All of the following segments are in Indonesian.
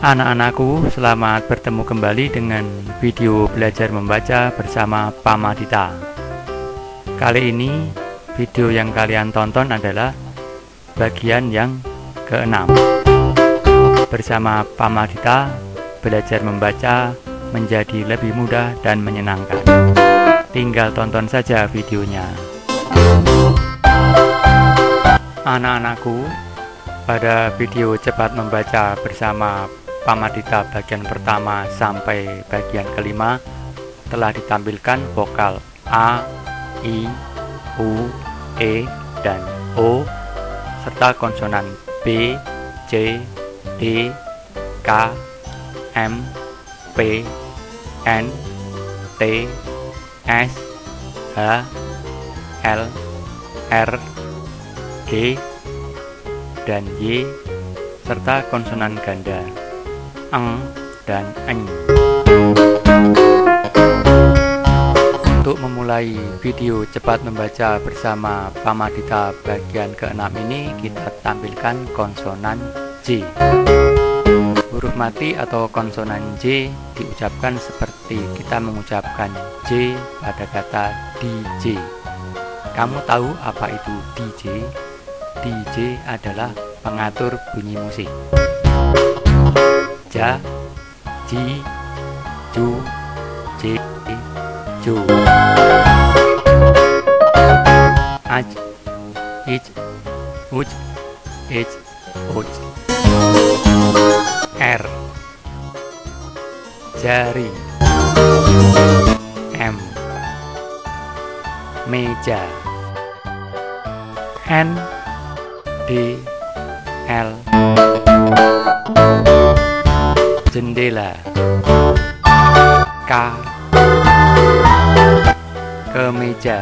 Anak-anakku, selamat bertemu kembali dengan video belajar membaca bersama Pak Madita. Kali ini video yang kalian tonton adalah bagian yang ke-6. Bersama Pak Madita, belajar membaca menjadi lebih mudah dan menyenangkan. Tinggal tonton saja videonya. Anak-anakku, pada video cepat membaca bersama Pak Madita bagian pertama sampai bagian kelima telah ditampilkan vokal A, I, U, E, dan O serta konsonan B, C, D, K, M, P, N, T, S, H, L, R, G, dan Y serta konsonan ganda eng dan eng. Untuk memulai video cepat membaca bersama Pak Madita bagian ke-6 ini, kita tampilkan konsonan J. Huruf mati atau konsonan J diucapkan seperti kita mengucapkan J pada kata DJ. Kamu tahu apa itu DJ? DJ adalah pengatur bunyi musik. Ja, ji, ju, je, jo. Aj, ij, uj, ij, uj. R, jari. M, meja. N, D, L, jendela. K, kemeja.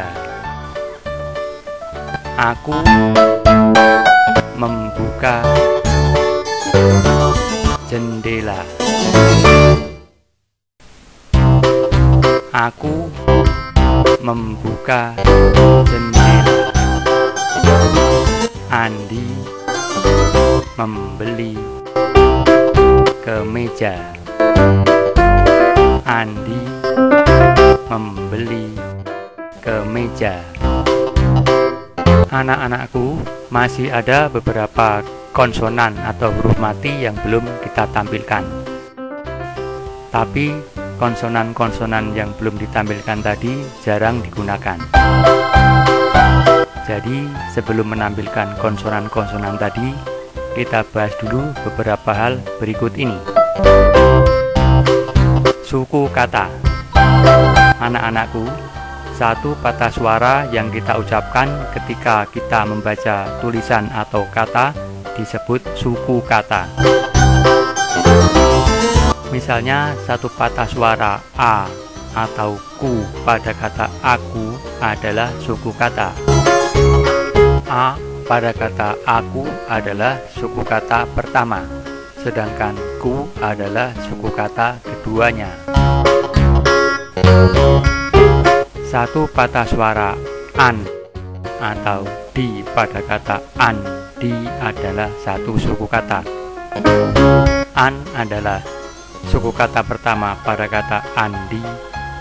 Aku membuka jendela. Aku membuka jendela. Andi membeli kemeja. Andi membeli kemeja. Anak-anakku, masih ada beberapa konsonan atau huruf mati yang belum kita tampilkan. Tapi konsonan-konsonan yang belum ditampilkan tadi jarang digunakan. Jadi sebelum menampilkan konsonan-konsonan tadi, kita bahas dulu beberapa hal berikut ini. Suku kata. Anak-anakku, satu patah suara yang kita ucapkan ketika kita membaca tulisan atau kata disebut suku kata. Misalnya satu patah suara A atau ku pada kata aku adalah suku kata. A pada kata aku adalah suku kata pertama, sedangkan ku adalah suku kata keduanya. Satu patah suara an atau di pada kata andi adalah satu suku kata. An adalah suku kata pertama pada kata andi,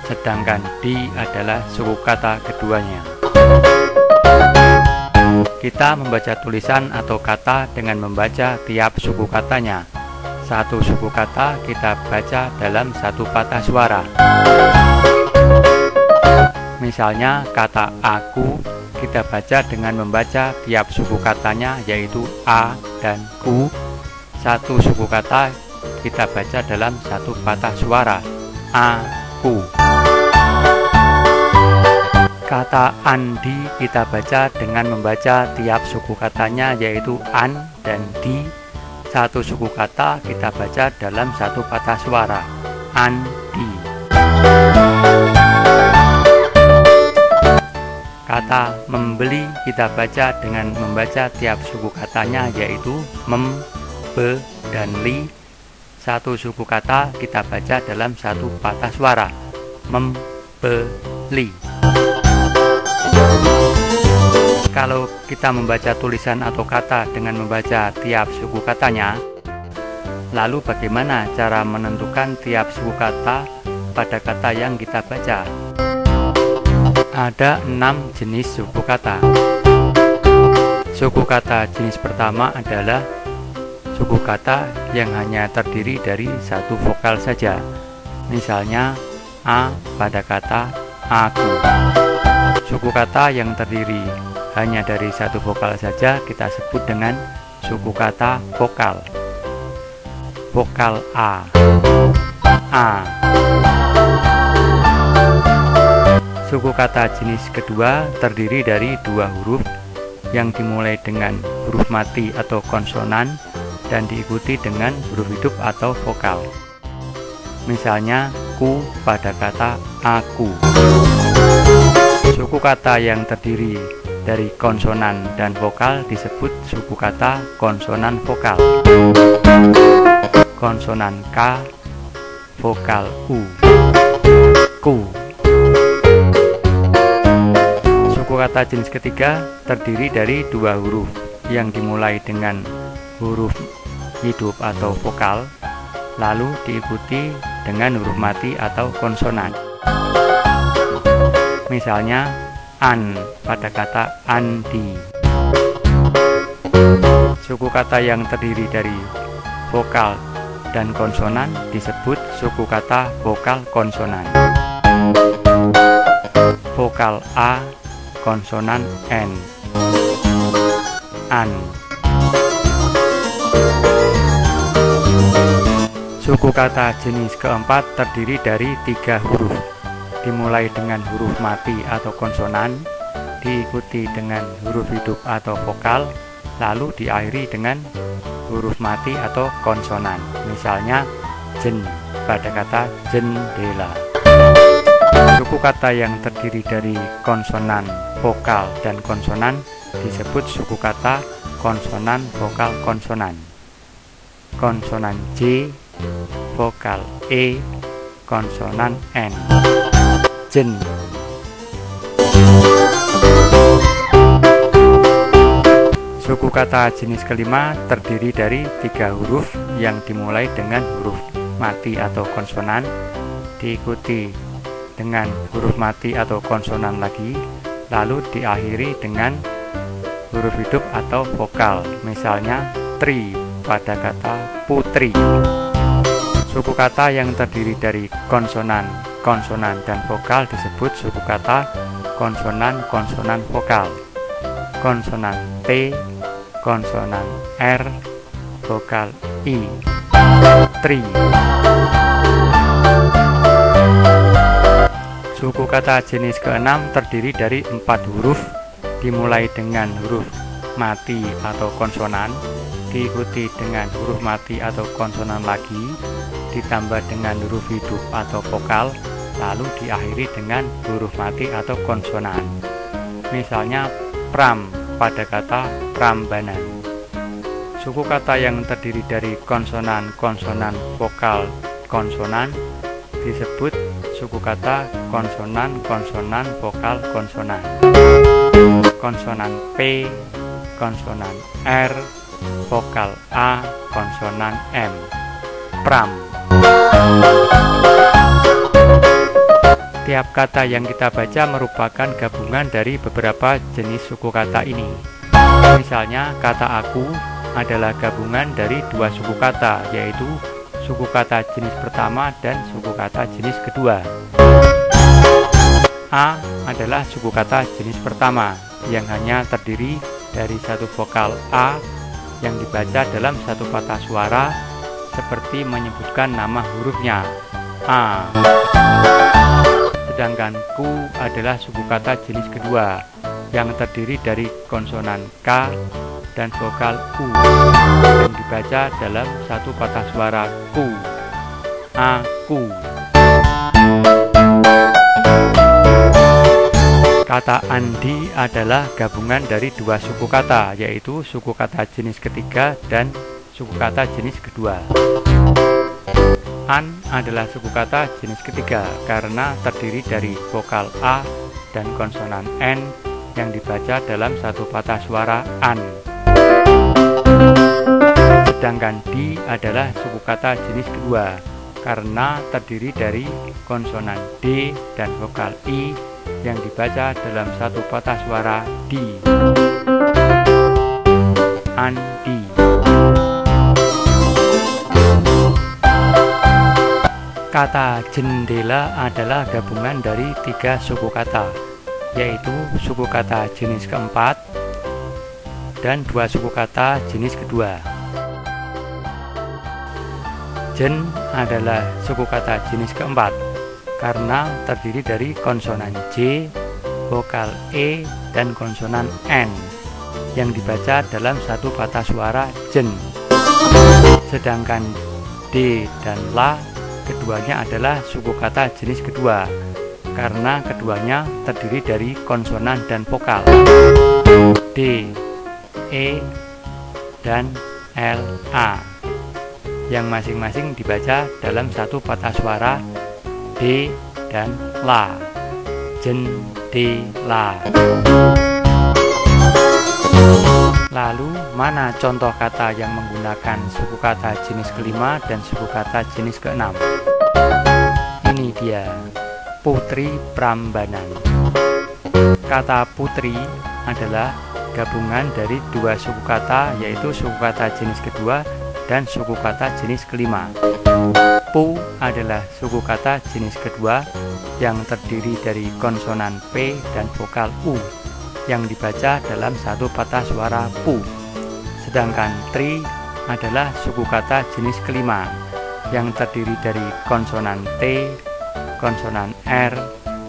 sedangkan di adalah suku kata keduanya. Kita membaca tulisan atau kata dengan membaca tiap suku katanya. Satu suku kata kita baca dalam satu patah suara. Misalnya kata aku kita baca dengan membaca tiap suku katanya, yaitu a dan ku. Satu suku kata kita baca dalam satu patah suara, aku. Kata andi kita baca dengan membaca tiap suku katanya, yaitu an dan di. Satu suku kata kita baca dalam satu patah suara, andi. Kata membeli kita baca dengan membaca tiap suku katanya, yaitu mem, be, dan li. Satu suku kata kita baca dalam satu patah suara, membeli. Kalau kita membaca tulisan atau kata dengan membaca tiap suku katanya, Lalu bagaimana cara menentukan tiap suku kata pada kata yang kita baca? Ada 6 jenis suku kata. Suku kata jenis pertama adalah suku kata yang hanya terdiri dari satu vokal saja. Misalnya A pada kata aku. Suku kata yang terdiri hanya dari satu vokal saja kita sebut dengan suku kata vokal. Vokal A. Suku kata jenis kedua terdiri dari dua huruf yang dimulai dengan huruf mati atau konsonan dan diikuti dengan huruf hidup atau vokal. Misalnya ku pada kata aku. Suku kata yang terdiri dari konsonan dan vokal disebut suku kata konsonan vokal. Konsonan K, vokal U, ku. Suku kata jenis ketiga terdiri dari dua huruf yang dimulai dengan huruf hidup atau vokal, lalu diikuti dengan huruf mati atau konsonan. Misalnya an pada kata andi. Suku kata yang terdiri dari vokal dan konsonan disebut suku kata vokal konsonan. Vokal A, konsonan N, an. Suku kata jenis keempat terdiri dari 3 huruf, dimulai dengan huruf mati atau konsonan, diikuti dengan huruf hidup atau vokal, lalu diakhiri dengan huruf mati atau konsonan. Misalnya jen pada kata jendela. Suku kata yang terdiri dari konsonan, vokal, dan konsonan disebut suku kata konsonan vokal konsonan. Konsonan J, vokal E, konsonan N. Jen. Suku kata jenis kelima terdiri dari 3 huruf yang dimulai dengan huruf mati atau konsonan, diikuti dengan huruf mati atau konsonan lagi, lalu diakhiri dengan huruf hidup atau vokal. Misalnya tri pada kata putri. Suku kata yang terdiri dari konsonan, konsonan, dan vokal disebut suku kata konsonan-konsonan vokal. Konsonan T, konsonan R, vokal I, tri. Suku kata jenis keenam terdiri dari 4 huruf, dimulai dengan huruf mati atau konsonan, diikuti dengan huruf mati atau konsonan lagi, ditambah dengan huruf hidup atau vokal, lalu diakhiri dengan huruf mati atau konsonan. Misalnya pram pada kata prambanan. Suku kata yang terdiri dari konsonan, konsonan, vokal, konsonan disebut suku kata konsonan, konsonan, vokal, konsonan. Konsonan P, konsonan R, vokal A, konsonan M. Pram. Tiap kata yang kita baca merupakan gabungan dari beberapa jenis suku kata ini. Misalnya kata aku adalah gabungan dari 2 suku kata, yaitu suku kata jenis pertama dan suku kata jenis kedua. A adalah suku kata jenis pertama yang hanya terdiri dari satu vokal A yang dibaca dalam satu patah suara seperti menyebutkan nama hurufnya A. Sedangkan ku adalah suku kata jenis kedua yang terdiri dari konsonan K dan vokal U yang dibaca dalam satu patah suara ku. Aku. Kata andi adalah gabungan dari 2 suku kata, yaitu suku kata jenis ketiga dan suku kata jenis kedua. An adalah suku kata jenis ketiga karena terdiri dari vokal A dan konsonan N yang dibaca dalam satu patah suara an. Sedangkan D adalah suku kata jenis kedua karena terdiri dari konsonan D dan vokal I yang dibaca dalam satu patah suara D. Andi. Kata jendela adalah gabungan dari 3 suku kata, yaitu suku kata jenis keempat dan 2 suku kata jenis kedua. Jen adalah suku kata jenis keempat karena terdiri dari konsonan J, vokal E, dan konsonan N yang dibaca dalam satu patah suara jen. Sedangkan D dan La keduanya adalah suku kata jenis kedua karena keduanya terdiri dari konsonan dan vokal D, E, dan La yang masing-masing dibaca dalam satu patah suara D dan La. Jendela. Lalu mana contoh kata yang menggunakan suku kata jenis kelima dan suku kata jenis keenam? Ini dia, Putri Prambanan. Kata putri adalah gabungan dari 2 suku kata, yaitu suku kata jenis kedua dan suku kata jenis kelima. Pu adalah suku kata jenis kedua yang terdiri dari konsonan P dan vokal U yang dibaca dalam satu patah suara pu. Sedangkan tri adalah suku kata jenis kelima yang terdiri dari konsonan T, konsonan R,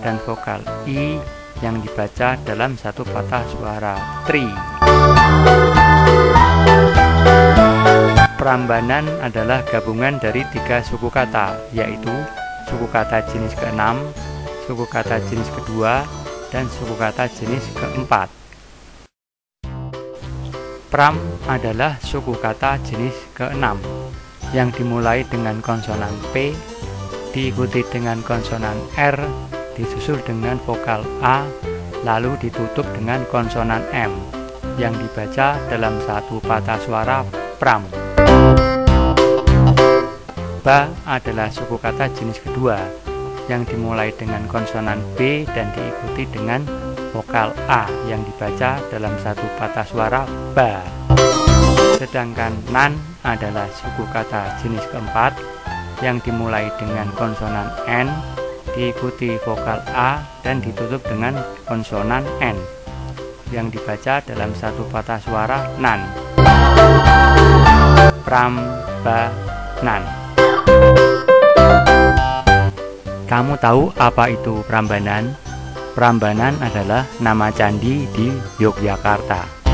dan vokal I yang dibaca dalam satu patah suara tri. Prambanan adalah gabungan dari 3 suku kata, yaitu suku kata jenis keenam, suku kata jenis kedua, dan suku kata jenis keempat. Pram adalah suku kata jenis keenam yang dimulai dengan konsonan P, diikuti dengan konsonan R, disusul dengan vokal A, lalu ditutup dengan konsonan M yang dibaca dalam satu patah suara pram. Ba adalah suku kata jenis kedua yang dimulai dengan konsonan B dan diikuti dengan vokal A yang dibaca dalam satu patah suara ba. Sedangkan nan adalah suku kata jenis keempat yang dimulai dengan konsonan N, diikuti vokal A dan ditutup dengan konsonan N yang dibaca dalam satu patah suara nan. Prambanan. Kamu tahu apa itu Prambanan? Prambanan adalah nama candi di Yogyakarta.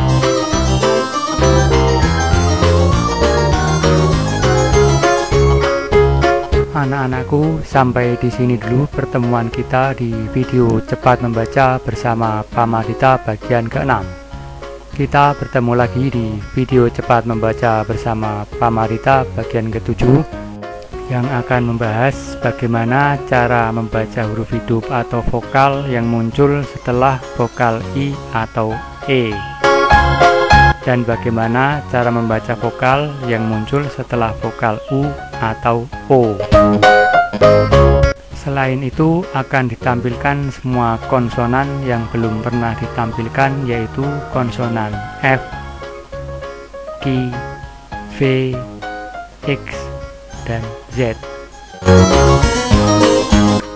Anak-anakku, sampai di sini dulu pertemuan kita di video cepat membaca bersama Pamadita bagian ke-6. Kita bertemu lagi di video cepat membaca bersama Pamadita bagian ke-7 yang akan membahas bagaimana cara membaca huruf hidup atau vokal yang muncul setelah vokal I atau E, dan bagaimana cara membaca vokal yang muncul setelah vokal U atau O. Selain itu akan ditampilkan semua konsonan yang belum pernah ditampilkan, yaitu konsonan F, Q, V, X, dan Z.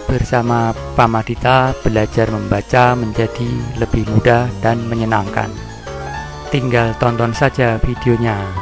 Bersama Pamadita, belajar membaca menjadi lebih mudah dan menyenangkan. Tinggal tonton saja videonya.